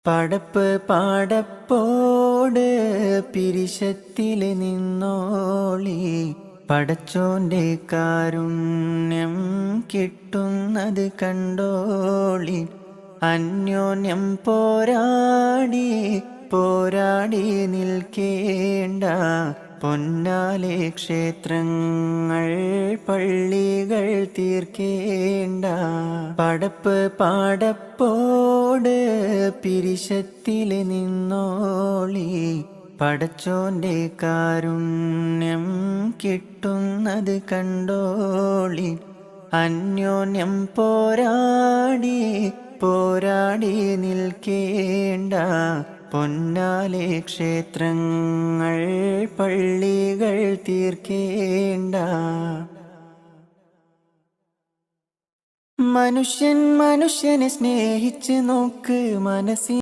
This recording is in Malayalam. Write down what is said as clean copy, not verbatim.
പടപ്പ് പാടപ്പോട് പിരിശത്തിൽ നിന്നോളി, പടച്ചോന്റെ കാരുണ്യം കിട്ടുന്നത് കണ്ടോളി. അന്യോന്യം പോരാടി പോരാടി നിൽക്കേണ്ട, പൊന്നാലെ ക്ഷേത്രങ്ങൾ പള്ളികൾ തീർക്കേണ്ട. പടപ്പ് പാടപ്പോട് പിരിശത്തിൽ നിന്നോളി, പടച്ചോന്റെ കാരുണ്യം കിട്ടുന്നത് കണ്ടോളി. അന്യോന്യം പോരാടി പോരാടി നിൽക്കേണ്ട, പൊന്നാലെ ക്ഷേത്രങ്ങൾ പള്ളികൾ തീർക്കേണ്ട. മനുഷ്യൻ മനുഷ്യനെ സ്നേഹിച്ച് നോക്ക്, മനസ്സിൽ